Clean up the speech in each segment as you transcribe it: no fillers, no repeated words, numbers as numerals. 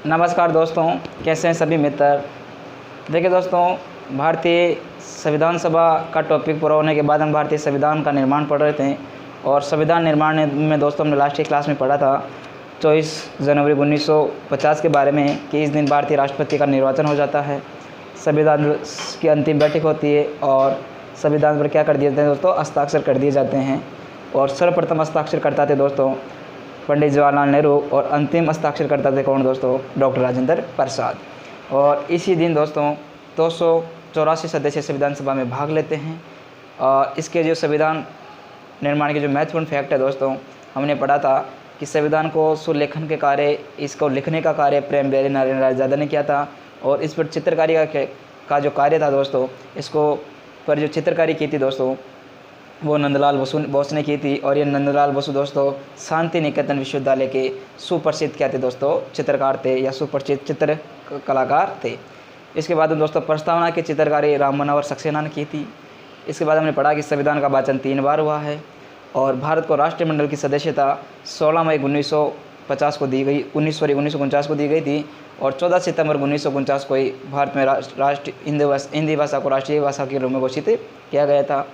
नमस्कार दोस्तों, कैसे हैं सभी मित्र। देखिए दोस्तों, भारतीय संविधान सभा का टॉपिक पूरा होने के बाद हम भारतीय संविधान का निर्माण पढ़ रहे थे। और संविधान निर्माण में दोस्तों हमने लास्ट की क्लास में पढ़ा था 24 जनवरी 1950 के बारे में कि इस दिन भारतीय राष्ट्रपति का निर्वाचन हो जाता है, संविधान की अंतिम बैठक होती है और संविधान पर क्या कर दिए जाते हैं दोस्तों, हस्ताक्षर कर दिए जाते हैं। और सर्वप्रथम हस्ताक्षर करता थे दोस्तों पंडित जवाहरलाल नेहरू और अंतिम हस्ताक्षर करता थे कौन दोस्तों, डॉक्टर राजेंद्र प्रसाद। और इसी दिन दोस्तों 284 सदस्य संविधान सभा में भाग लेते हैं। और इसके जो संविधान निर्माण के जो महत्वपूर्ण फैक्ट है दोस्तों, हमने पढ़ा था कि संविधान को सुलेखन के कार्य, इसको लिखने का कार्य प्रेम बिहारी नारायण रायजादा ने किया था। और इस पर चित्रकारी का जो कार्य था दोस्तों, इसको पर जो चित्रकारी की थी दोस्तों वो नंदलाल बोस ने की थी। और ये नंदलाल बसु दोस्तों शांति निकेतन विश्वविद्यालय के सुप्रसिद्ध क्या थे दोस्तों, चित्रकार थे या सुप्रसिद्ध चित्र कलाकार थे। इसके बाद दोस्तों प्रस्तावना की चित्रकारी राम मनोहर सक्सेना ने की थी। इसके बाद हमने पढ़ा कि संविधान का वाचन 3 बार हुआ है और भारत को राष्ट्रमंडल की सदस्यता 16 मई 1950 को दी गई 1949 को दी गई थी। और 14 सितंबर 1949 को ही भारत में हिंदी भाषा को राष्ट्रीय भाषा के रूप में घोषित किया गया था।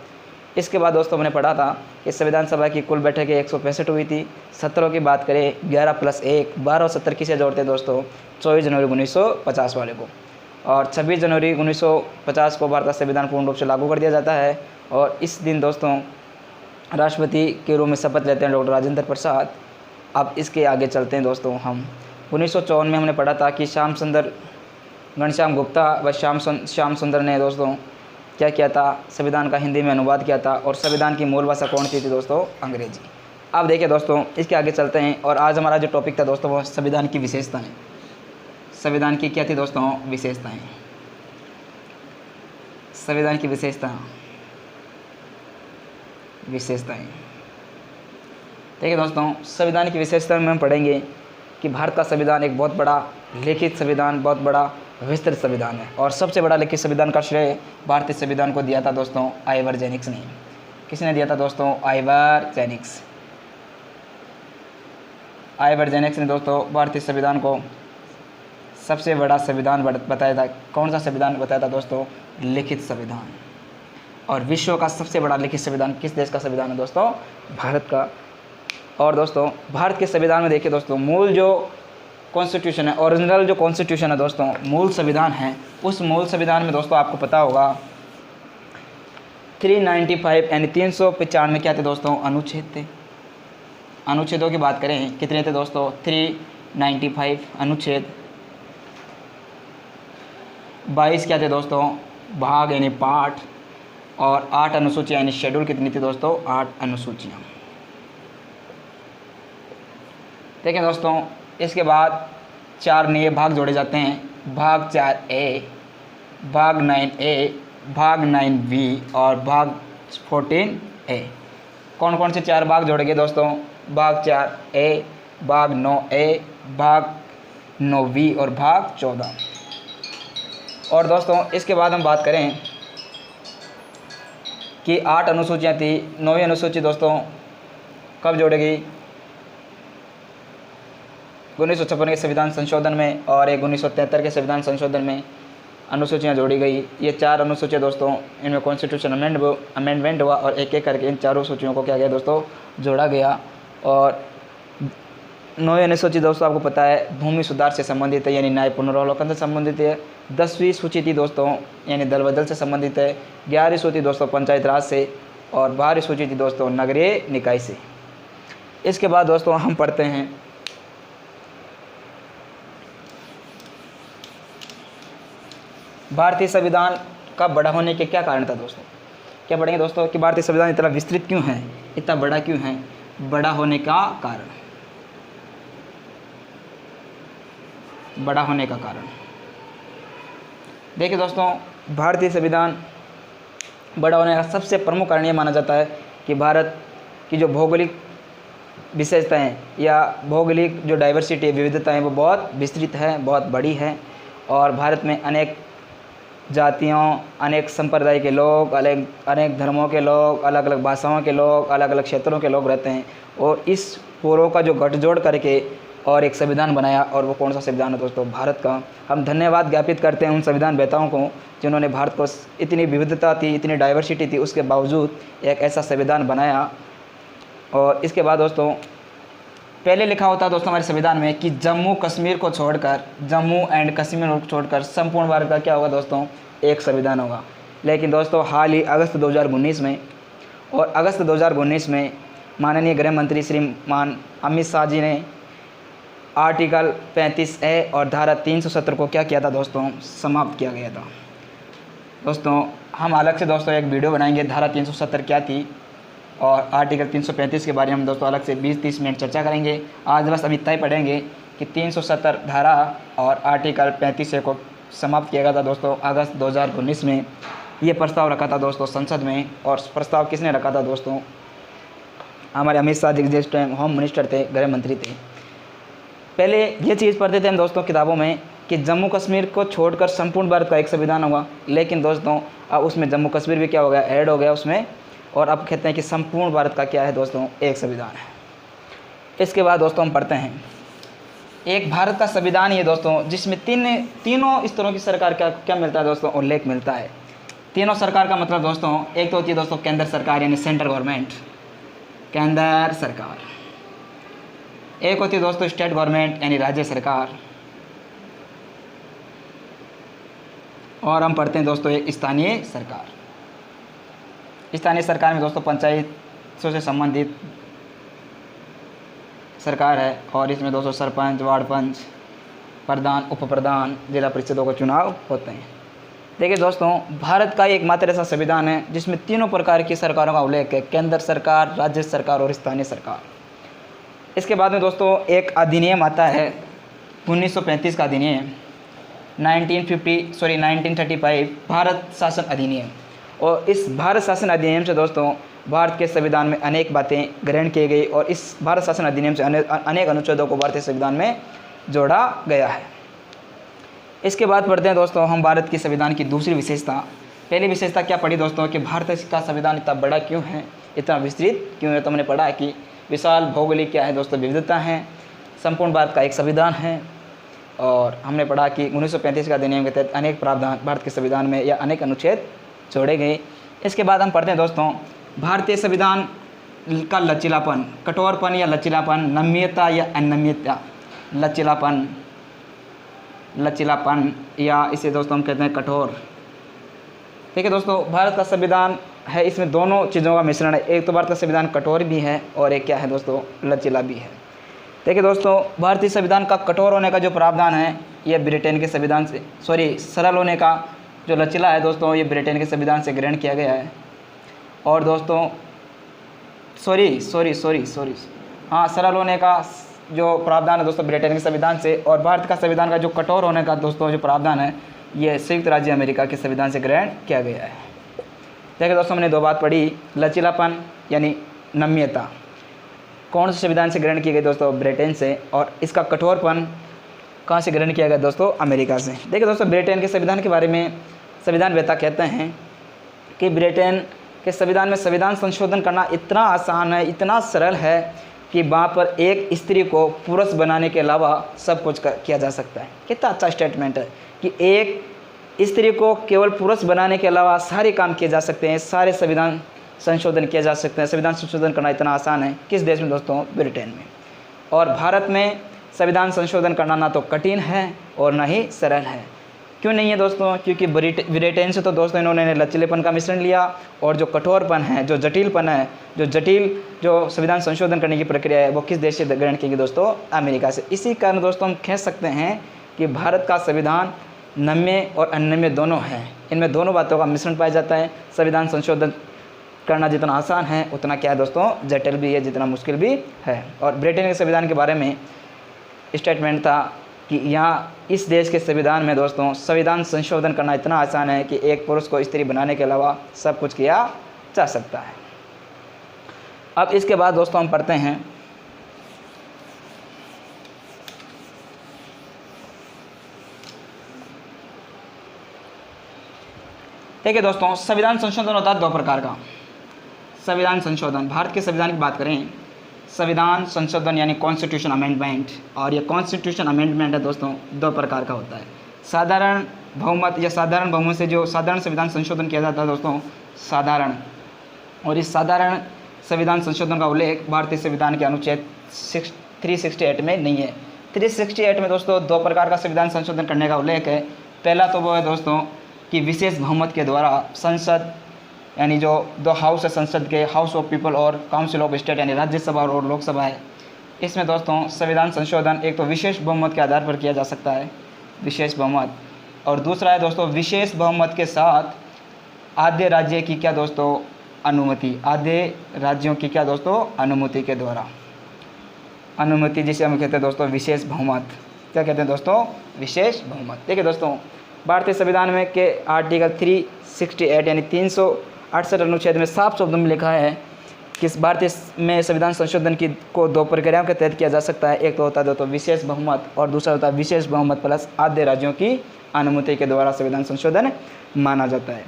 इसके बाद दोस्तों हमने पढ़ा था कि संविधान सभा की कुल बैठकें 165 हुई थी। सत्रों की बात करें 11 + 1 12 और 70 किसे जोड़ते हैं दोस्तों, 24 जनवरी 1950 वाले को। और 26 जनवरी 1950 को भारत का संविधान पूर्ण रूप से लागू कर दिया जाता है। और इस दिन दोस्तों राष्ट्रपति के रूप में शपथ लेते हैं डॉक्टर राजेंद्र प्रसाद। अब इसके आगे चलते हैं दोस्तों हम 1954 में हमने पढ़ा था कि घनश्याम गुप्ता व श्याम सुंदर ने दोस्तों क्या किया था, संविधान का हिंदी में अनुवाद किया था। और संविधान की मूल भाषा कौन सी थी दोस्तों, अंग्रेजी। अब देखिए दोस्तों इसके आगे चलते हैं। और आज हमारा जो टॉपिक था दोस्तों वो संविधान की विशेषताएं। संविधान की क्या थी दोस्तों, विशेषताएं। संविधान की विशेषताएं देखिए दोस्तों, संविधान की विशेषताएं में हम पढ़ेंगे कि भारत का संविधान एक बहुत बड़ा लिखित संविधान, बहुत बड़ा विस्तृत संविधान है। और सबसे बड़ा लिखित संविधान का श्रेय भारतीय संविधान को दिया था दोस्तों आइवर जेनिक्स ने। किसने दिया था दोस्तों, आइवर जेनिक्स ने दोस्तों भारतीय संविधान को सबसे बड़ा संविधान बताया था। कौन सा संविधान बताया था दोस्तों, लिखित संविधान। और विश्व का सबसे बड़ा लिखित संविधान किस देश का संविधान है दोस्तों, भारत का। और दोस्तों भारत के संविधान में देखिए दोस्तों, मूल जो कॉन्स्टिट्यूशन है, ओरिजिनल जो कॉन्स्टिट्यूशन है दोस्तों, मूल संविधान है, उस मूल संविधान में दोस्तों आपको पता होगा 395 यानी 395 क्या थे दोस्तों, अनुच्छेद थे। अनुच्छेदों की बात करें कितने थे दोस्तों, 395 अनुच्छेद। 22 क्या थे दोस्तों, भाग यानी पाठ। और 8 अनुसूचियाँ यानी शेड्यूल कितनी थी दोस्तों, 8 अनुसूचियाँ। देखिए दोस्तों इसके बाद 4 नए भाग जोड़े जाते हैं, भाग 4A, भाग 9A, भाग 9B और भाग 14A। कौन कौन से 4 भाग जोड़े गए दोस्तों, भाग 4A, भाग 9A, भाग 9B और भाग 14। और दोस्तों इसके बाद हम बात करें कि 8 अनुसूचियाँ थी, 9वीं अनुसूची दोस्तों कब जोड़ी गई, 1956 के संविधान संशोधन में और एक 1973 के संविधान संशोधन में अनुसूचियाँ जोड़ी गई। ये 4 अनुसूचियाँ दोस्तों, इनमें कॉन्स्टिट्यूशन अमेंडमेंट हुआ और एक एक करके इन 4 सूचियों को क्या गया दोस्तों, जोड़ा गया। और 9वीं अनुसूची दोस्तों आपको पता है भूमि सुधार से संबंधित है, यानी न्याय पुनर्वलोकन से संबंधित है। 10वीं सूची थी दोस्तों यानी दल बदल से संबंधित है। 11वीं सूची दोस्तों पंचायत राज से। और 12वीं सूची थी दोस्तों नगरीय निकाय से। इसके बाद दोस्तों हम पढ़ते हैं भारतीय संविधान का बड़ा होने के क्या कारण था दोस्तों। क्या पढ़ेंगे दोस्तों कि भारतीय संविधान इतना विस्तृत क्यों है, इतना बड़ा क्यों है, बड़ा होने का कारण, बड़ा होने का कारण। देखिए दोस्तों भारतीय संविधान बड़ा होने का सबसे प्रमुख कारण ये माना जाता है कि भारत की जो भौगोलिक विशेषताएं या भौगोलिक जो डाइवर्सिटी है, विविधता है, वो बहुत विस्तृत है, बहुत बड़ी है। और भारत में अनेक जातियों, अनेक संप्रदाय के लोग, अनेक धर्मों के लोग, अलग अलग भाषाओं के लोग, अलग अलग क्षेत्रों के लोग रहते हैं। और इस पूर्वों का जो गठजोड़ करके और एक संविधान बनाया। और वो कौन सा संविधान है दोस्तों? भारत का। हम धन्यवाद ज्ञापित करते हैं उन संविधान वेताओं को जिन्होंने भारत को इतनी विविधता थी, इतनी डाइवर्सिटी थी, उसके बावजूद एक ऐसा संविधान बनाया। और इसके बाद दोस्तों पहले लिखा होता है दोस्तों हमारे संविधान में कि जम्मू कश्मीर को छोड़कर, जम्मू एंड कश्मीर को छोड़कर संपूर्ण भारत का क्या होगा दोस्तों? एक संविधान होगा। लेकिन दोस्तों हाल ही अगस्त 2019 में, और अगस्त 2019 में माननीय गृह मंत्री श्रीमान अमित शाह जी ने आर्टिकल 35A और धारा 370 को क्या किया था दोस्तों? समाप्त किया गया था। दोस्तों हम अलग से दोस्तों एक वीडियो बनाएंगे धारा 370 क्या थी और आर्टिकल 335 के बारे में हम दोस्तों अलग से 20-30 मिनट चर्चा करेंगे। आज बस अभी तय पढ़ेंगे कि 370 धारा और आर्टिकल 35A को समाप्त किया गया था दोस्तों अगस्त 2019 में। ये प्रस्ताव रखा था दोस्तों संसद में, और प्रस्ताव किसने रखा था दोस्तों? हमारे अमित शाह जी जिस टाइम होम मिनिस्टर थे, गृह मंत्री थे। पहले ये चीज़ पढ़ते थे हम दोस्तों किताबों में कि जम्मू कश्मीर को छोड़कर संपूर्ण भारत का एक संविधान होगा, लेकिन दोस्तों अब उसमें जम्मू कश्मीर भी क्या हो गया? ऐड हो गया उसमें। और अब कहते हैं कि संपूर्ण भारत का क्या है दोस्तों? एक संविधान है। इसके बाद दोस्तों हम पढ़ते हैं एक भारत का संविधान ये दोस्तों जिसमें तीनों स्तरों की सरकार का क्या मिलता है दोस्तों? उल्लेख मिलता है। तीनों सरकार का मतलब दोस्तों एक तो होती है दोस्तों केंद्र सरकार यानी सेंट्रल गवर्नमेंट, केंद्र सरकार। एक होती है दोस्तों स्टेट गवर्नमेंट यानी राज्य सरकार। और हम पढ़ते हैं दोस्तों एक स्थानीय सरकार। स्थानीय सरकार में दोस्तों पंचायतों से संबंधित सरकार है, और इसमें दोस्तों सरपंच, वार्ड पंच, प्रधान, उप प्रधान, जिला परिषदों का चुनाव होते हैं। देखिए दोस्तों भारत का एकमात्र ऐसा संविधान है जिसमें तीनों प्रकार की सरकारों का उल्लेख है, केंद्र सरकार, राज्य सरकार और स्थानीय सरकार। इसके बाद में दोस्तों एक अधिनियम आता है 1935 का अधिनियम, 1935 भारत शासन अधिनियम। और इस भारत शासन अधिनियम से दोस्तों भारत के संविधान में अनेक बातें ग्रहण की गई, और इस भारत शासन अधिनियम से अनेक अनुच्छेदों को भारतीय संविधान में जोड़ा गया है। इसके बाद पढ़ते हैं दोस्तों हम भारत की संविधान की दूसरी विशेषता। पहली विशेषता क्या पढ़ी दोस्तों कि भारत का संविधान इतना बड़ा क्यों है, इतना विस्तृत क्यों है? तो हमने पढ़ा कि विशाल भौगोलिक क्या है दोस्तों? विविधता है, संपूर्ण भारत का एक संविधान है। और हमने पढ़ा कि 1935 का अधिनियम के तहत अनेक प्रावधान भारत के संविधान में या अनेक अनुच्छेद जोड़े गए। इसके बाद हम पढ़ते हैं दोस्तों भारतीय संविधान का लचीलापन, कठोरपन या लचीलापन, नम्यता या अनम्यता, लचीलापन या इसे दोस्तों हम कहते हैं कठोर। ठीक है दोस्तों भारत का संविधान है, इसमें दोनों चीज़ों का मिश्रण है। एक तो भारत का संविधान कठोर भी है और एक क्या है दोस्तों? लचीला भी है। देखिए दोस्तों भारतीय संविधान का कठोर होने का जो प्रावधान है ये ब्रिटेन के संविधान से, सरल होने का जो लचीला है दोस्तों ये ब्रिटेन के संविधान से ग्रहण किया गया है। और दोस्तों सरल होने का जो प्रावधान है दोस्तों ब्रिटेन के संविधान से, और भारत का संविधान का जो कठोर होने का दोस्तों जो प्रावधान है ये संयुक्त राज्य अमेरिका के संविधान से ग्रहण किया गया है। देखिए दोस्तों हमने दो बात पढ़ी, लचीलापन यानी नम्यता कौन से संविधान से ग्रहण की गई दोस्तों? ब्रिटेन से। और इसका कठोरपन कहाँ से ग्रहण किया गया दोस्तों? अमेरिका से। देखिए दोस्तों ब्रिटेन के संविधान के बारे में संविधान वेता कहते हैं कि ब्रिटेन के संविधान में संविधान संशोधन करना इतना आसान है, इतना सरल है कि वहाँ पर एक स्त्री को पुरुष बनाने के अलावा सब कुछ किया जा सकता है। कितना अच्छा स्टेटमेंट है कि एक स्त्री को केवल पुरुष बनाने के अलावा सारे काम किए जा सकते हैं, सारे संविधान संशोधन किए जा सकते हैं। संविधान संशोधन करना इतना आसान है। किस देश में दोस्तों? ब्रिटेन में। और भारत में संविधान संशोधन करना ना तो कठिन है और ना ही सरल है। क्यों नहीं है दोस्तों? क्योंकि ब्रिटेन से तो दोस्तों इन्होंने लचीलेपन का मिश्रण लिया, और जो कठोरपन है, जो जटिलपन है, जो संविधान संशोधन करने की प्रक्रिया है वो किस देश से ग्रहण की गई दोस्तों? अमेरिका से। इसी कारण दोस्तों हम कह सकते हैं कि भारत का संविधान नम्य और अनम्य दोनों है, इनमें दोनों बातों का मिश्रण पाया जाता है। संविधान संशोधन करना जितना आसान है उतना क्या है दोस्तों? जटिल भी है, जितना मुश्किल भी है। और ब्रिटेन के संविधान के बारे में स्टेटमेंट था कि यहाँ इस देश के संविधान में दोस्तों संविधान संशोधन करना इतना आसान है कि एक पुरुष को स्त्री बनाने के अलावा सब कुछ किया जा सकता है। अब इसके बाद दोस्तों हम पढ़ते हैं देखिए दोस्तों संविधान संशोधन होता है दो प्रकार का। संविधान संशोधन, भारत के संविधान की बात करें संविधान संशोधन यानी कॉन्स्टिट्यूशन अमेंडमेंट। और ये कॉन्स्टिट्यूशन अमेंडमेंट है दोस्तों दो प्रकार का होता है, साधारण बहुमत या साधारण बहुमत से जो साधारण संविधान संशोधन किया जाता है दोस्तों साधारण, और इस साधारण संविधान संशोधन का उल्लेख भारतीय संविधान के अनुच्छेद 368 में नहीं है। 368 में दोस्तों दो प्रकार का संविधान संशोधन करने का उल्लेख है। पहला तो वो है दोस्तों कि विशेष बहुमत के द्वारा संसद यानी जो दो हाउस है संसद के, हाउस ऑफ पीपल और काउंसिल ऑफ स्टेट यानी राज्यसभा और लोकसभा है, इसमें दोस्तों संविधान संशोधन एक तो विशेष बहुमत के आधार पर किया जा सकता है, विशेष बहुमत, और दूसरा है दोस्तों विशेष बहुमत के साथ आधे राज्य की क्या दोस्तों अनुमति, आधे राज्यों की क्या दोस्तों अनुमति के द्वारा, अनुमति जिसे हम कहते हैं दोस्तों विशेष बहुमत। क्या कहते हैं दोस्तों विशेष बहुमत। देखिए दोस्तों भारतीय संविधान में के आर्टिकल 368 यानी 368 अनुच्छेद में साफ शब्दों में लिखा है कि भारतीय में संविधान संशोधन की को दो प्रक्रियाओं के तहत किया जा सकता है। एक तो होता है दोस्तों विशेष बहुमत और दूसरा होता है विशेष बहुमत प्लस आधे राज्यों की अनुमति के द्वारा संविधान संशोधन माना जाता है।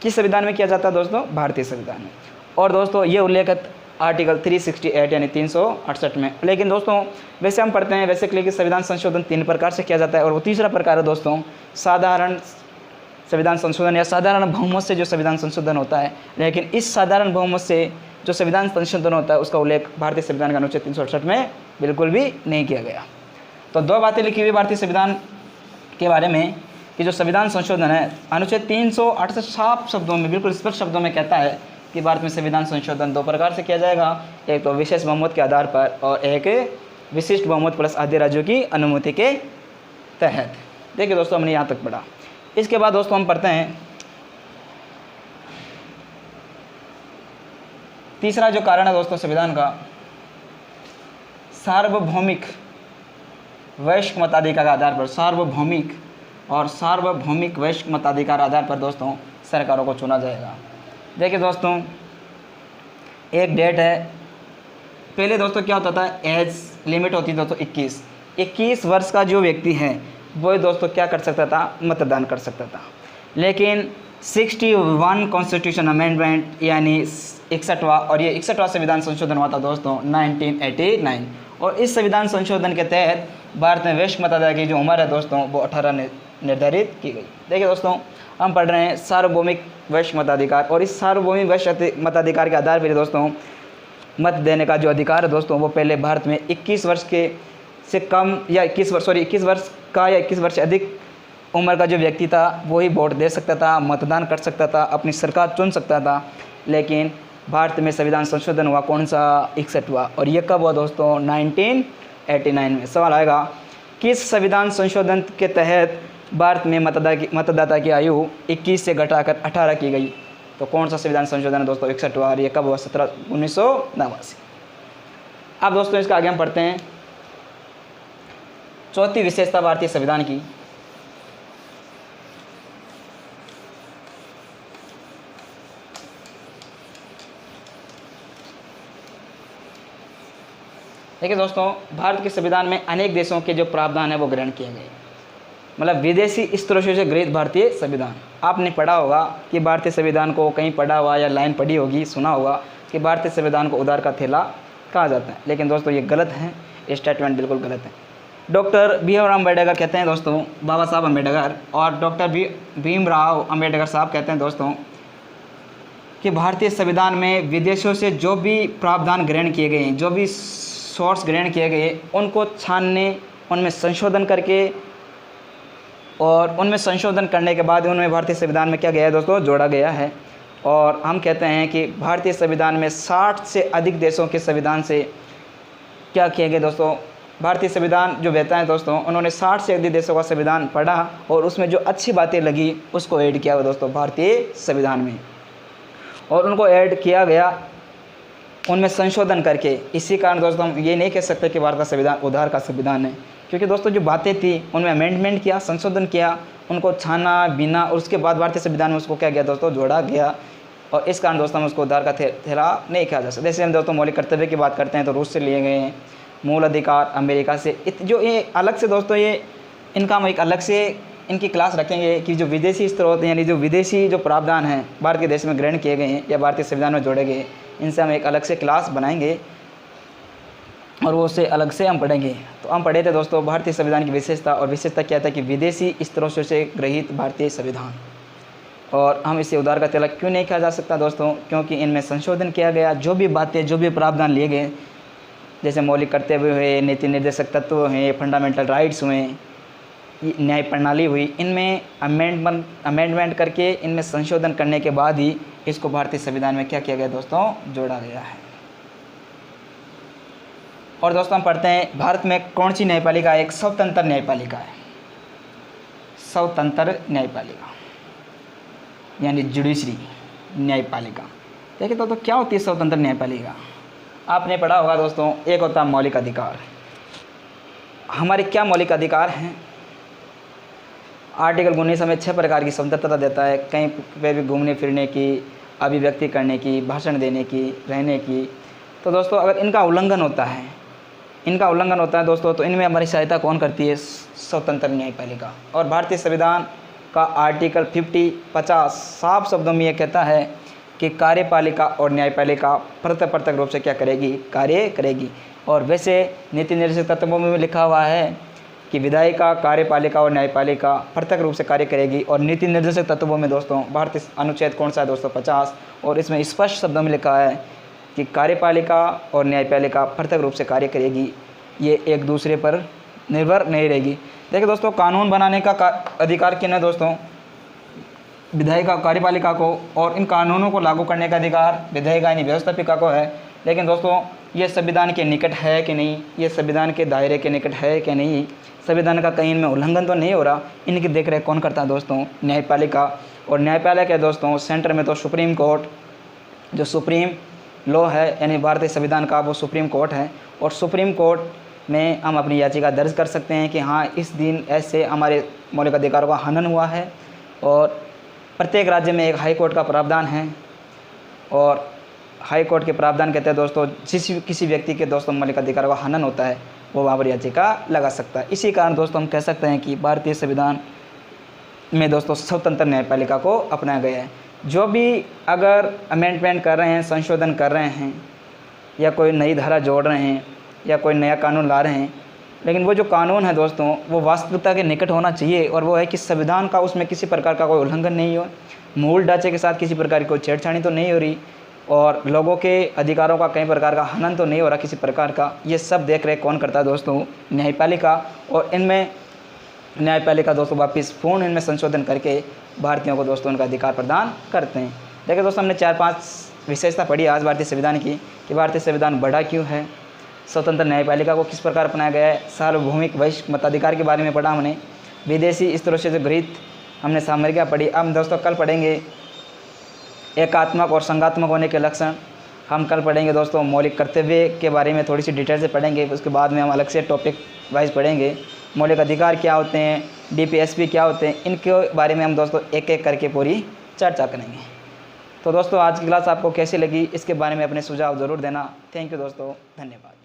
किस संविधान में किया जाता है दोस्तों? भारतीय संविधान में। और दोस्तों ये उल्लेख आर्टिकल 368 यानी 368 में। लेकिन दोस्तों वैसे हम पढ़ते हैं वैसे कि संविधान संशोधन 3 प्रकार से किया जाता है, और वो तीसरा प्रकार है दोस्तों साधारण संविधान संशोधन या साधारण बहुमत से जो संविधान संशोधन होता है। लेकिन इस साधारण बहुमत से जो संविधान संशोधन होता है उसका उल्लेख भारतीय संविधान के अनुच्छेद 368 में बिल्कुल भी नहीं किया गया। तो दो बातें लिखी हुई भारतीय संविधान के बारे में कि जो संविधान संशोधन है अनुच्छेद 368 साफ शब्दों में बिल्कुल स्पष्ट शब्दों में कहता है कि भारत में संविधान संशोधन दो प्रकार से किया जाएगा, एक तो विशेष बहुमत के आधार पर और एक विशिष्ट बहुमत प्लस आधे राज्यों की अनुमति के तहत। देखिए दोस्तों हमने यहाँ तक पढ़ा। इसके बाद दोस्तों हम पढ़ते हैं तीसरा जो कारण है दोस्तों संविधान का, सार्वभौमिक वैश्विक मताधिकार के आधार पर, सार्वभौमिक और सार्वभौमिक वैश्विक मताधिकार आधार पर दोस्तों सरकारों को चुना जाएगा। देखिए दोस्तों एक डेट है, पहले दोस्तों क्या होता था एज लिमिट होती थी दोस्तों 21 वर्ष का जो व्यक्ति है वो दोस्तों क्या कर सकता था? मतदान कर सकता था। लेकिन 61 कॉन्स्टिट्यूशन अमेंडमेंट यानी 61वां, और ये 61वां संविधान संशोधन हुआ था दोस्तों 1989, और इस संविधान संशोधन के तहत भारत में वैश्विक मतदाता की जो उम्र है दोस्तों वो 18 निर्धारित की गई। देखिए दोस्तों हम पढ़ रहे हैं सार्वभौमिक वैश्विक मताधिकार, और इस सार्वभौमिक वैश्विक मताधिकार के आधार पर दोस्तों मत देने का जो अधिकार है दोस्तों वो पहले भारत में 21 वर्ष के से कम या 21 वर्ष का या 21 वर्ष से अधिक उम्र का जो व्यक्ति था वही वोट दे सकता था, मतदान कर सकता था, अपनी सरकार चुन सकता था। लेकिन भारत में संविधान संशोधन हुआ कौन सा? 61वां, और ये कब हुआ दोस्तों? 1989 में। सवाल आएगा किस संविधान संशोधन के तहत भारत में मतदाता की आयु 21 से घटाकर 18 की गई? तो कौन सा संविधान संशोधन है दोस्तों? 61वां, और ये कब हुआ? 1989। अब दोस्तों इसका आगे हम पढ़ते हैं चौथी विशेषता भारतीय संविधान की। देखिए दोस्तों भारत के संविधान में अनेक देशों के जो प्रावधान है वो ग्रहण किए गए, मतलब विदेशी स्त्रोतों से गृहीत भारतीय संविधान। आपने पढ़ा होगा कि भारतीय संविधान को कहीं पढ़ा हुआ या लाइन पढ़ी होगी, सुना होगा कि भारतीय संविधान को उधार का थैला कहा जाता है। लेकिन दोस्तों ये गलत है, ये स्टेटमेंट बिल्कुल गलत है। डॉक्टर भीमराव अम्बेडकर कहते हैं दोस्तों, बाबा साहब अम्बेडकर और डॉक्टर भीमराव अम्बेडकर साहब कहते हैं दोस्तों कि भारतीय संविधान में विदेशों से जो भी प्रावधान ग्रहण किए गए, जो भी सोर्स ग्रहण किए गए, उनको छानने, उनमें संशोधन करके और उनमें संशोधन करने के बाद उनमें भारतीय संविधान में क्या गया है दोस्तों? जोड़ा गया है। और हम कहते हैं कि भारतीय संविधान में 60 से अधिक देशों के संविधान से क्या किए गए दोस्तों? भारतीय संविधान जो बेहता है दोस्तों उन्होंने 60 से अधिक देशों का संविधान पढ़ा और उसमें जो अच्छी बातें लगी उसको ऐड किया हुआ दोस्तों भारतीय संविधान में, और उनको ऐड किया गया उनमें संशोधन करके। इसी कारण दोस्तों हम ये नहीं कह सकते कि भारत का संविधान उधार का संविधान है, क्योंकि दोस्तों जो बातें थी उनमें अमेंडमेंट किया, संशोधन किया, उनको छाना बीना, और उसके बाद भारतीय संविधान में उसको क्या गया दोस्तों? जोड़ा गया। और इस कारण दोस्तों हम उसको उधार का थैला नहीं कहा जा सकता। जैसे हम दोस्तों मौलिक कर्तव्य की बात करते हैं तो रूस से लिए गए हैं, मूल अधिकार अमेरिका से, जो ये अलग से दोस्तों ये इनका हम एक अलग से इनकी क्लास रखेंगे कि जो विदेशी स्रोत यानी जो विदेशी जो प्रावधान हैं भारत के देश में ग्रहण किए गए हैं या भारतीय संविधान में जोड़े गए, इनसे हम एक अलग से क्लास बनाएंगे। और वो उससे अलग से हम पढ़ेंगे। तो हम पढ़े थे दोस्तों भारतीय संविधान की विशेषता, और विशेषता क्या था कि विदेशी स्तरों से गृहीत भारतीय संविधान। और हम इसे उधार का तिलक क्यों नहीं कहा जा सकता दोस्तों, क्योंकि इनमें संशोधन किया गया। जो भी बातें, जो भी प्रावधान लिए गए, जैसे मौलिक कर्तव्य हुए, नीति निर्देशक तत्व हुए, फंडामेंटल राइट्स हुए, न्याय प्रणाली हुई, इनमें अमेंडमेंट करके इनमें संशोधन करने के बाद ही इसको भारतीय संविधान में क्या किया गया दोस्तों, जोड़ा गया है। और दोस्तों हम पढ़ते हैं भारत में कौन सी न्यायपालिका एक स्वतंत्र न्यायपालिका है। स्वतंत्र न्यायपालिका यानी जुडिशरी न्यायपालिका। देखिए तो क्या होती है स्वतंत्र न्यायपालिका। आपने पढ़ा होगा दोस्तों, एक होता है मौलिक अधिकार। हमारे क्या मौलिक अधिकार हैं? आर्टिकल 19 हमें 6 प्रकार की स्वतंत्रता देता है, कहीं पे भी घूमने फिरने की, अभिव्यक्ति करने की, भाषण देने की, रहने की। तो दोस्तों अगर इनका उल्लंघन होता है दोस्तों, तो इनमें हमारी सहायता कौन करती है? स्वतंत्र न्यायपालिका। और भारतीय संविधान का आर्टिकल 50 साफ शब्दों में ये कहता है कि कार्यपालिका और न्यायपालिका पृथक रूप से क्या करेगी? कार्य करेगी। और वैसे नीति निर्देशक तत्वों में लिखा हुआ है कि विधायिका, कार्यपालिका और न्यायपालिका पृथक रूप से कार्य करेगी। और नीति निर्देशक तत्वों में दोस्तों भारतीय अनुच्छेद कौन सा है दोस्तों? 50। और इसमें स्पष्ट शब्दों में लिखा है कि कार्यपालिका और न्यायपालिका पृथक रूप से कार्य करेगी, ये एक दूसरे पर निर्भर नहीं रहेगी। देखिए दोस्तों, कानून बनाने का अधिकार किन है दोस्तों? विधायिका, कार्यपालिका को। और इन कानूनों को लागू करने का अधिकार विधायिका यानी व्यवस्थापिका को है। लेकिन दोस्तों ये संविधान के निकट है कि नहीं, ये संविधान के दायरे के निकट है कि नहीं, संविधान का कहीं इनमें उल्लंघन तो नहीं हो रहा, इनकी देखरेख कौन करता है दोस्तों? न्यायपालिका। और न्यायपालिका है दोस्तों सेंटर में तो सुप्रीम कोर्ट, जो सुप्रीम लॉ है यानी भारतीय संविधान का, वो सुप्रीम कोर्ट है। और सुप्रीम कोर्ट में हम अपनी याचिका दर्ज कर सकते हैं कि हाँ इस दिन ऐसे हमारे मौलिक अधिकारों का हनन हुआ है। और प्रत्येक राज्य में एक हाई कोर्ट का प्रावधान है। और हाई कोर्ट के प्रावधान कहते हैं दोस्तों, किसी व्यक्ति के दोस्तों मौलिक अधिकारों का हनन होता है, वो वहाँ पर याचिका लगा सकता है। इसी कारण दोस्तों हम कह सकते हैं कि भारतीय संविधान में दोस्तों स्वतंत्र न्यायपालिका को अपनाया गया है। जो भी अगर अमेंडमेंट कर रहे हैं, संशोधन कर रहे हैं, या कोई नई धारा जोड़ रहे हैं, या कोई नया कानून ला रहे हैं, लेकिन वो जो कानून है दोस्तों वो वास्तविकता के निकट होना चाहिए। और वो है कि संविधान का उसमें किसी प्रकार का कोई उल्लंघन नहीं हो, मूल ढांचे के साथ किसी प्रकार की कोई छेड़छाड़ी तो नहीं हो रही, और लोगों के अधिकारों का कई प्रकार का हनन तो नहीं हो रहा किसी प्रकार का। ये सब देख रेख कौन करता है दोस्तों? न्यायपालिका। और इनमें न्यायपालिका दोस्तों वापस पूर्ण इनमें संशोधन करके भारतीयों को दोस्तों उनका अधिकार प्रदान करते हैं। देखिए दोस्तों हमने 4-5 विशेषता पढ़ी आज भारतीय संविधान की, कि भारतीय संविधान बड़ा क्यों है, स्वतंत्र न्यायपालिका को किस प्रकार अपनाया गया है, सार्वभौमिक वैश्विक मताधिकार के बारे में पढ़ा हमने, विदेशी स्तरों से गृहीत हमने सामरिका पढ़ी। अब दोस्तों कल पढ़ेंगे एकात्मक और संघात्मक होने के लक्षण। हम कल पढ़ेंगे दोस्तों मौलिक कर्तव्य के बारे में थोड़ी सी डिटेल से पढ़ेंगे। उसके बाद में हम अलग से टॉपिक वाइज पढ़ेंगे मौलिक अधिकार क्या होते हैं, DPSP क्या होते हैं, इनके बारे में हम दोस्तों एक एक करके पूरी चर्चा करेंगे। तो दोस्तों आज की क्लास आपको कैसी लगी, इसके बारे में अपने सुझाव ज़रूर देना। थैंक यू दोस्तों, धन्यवाद।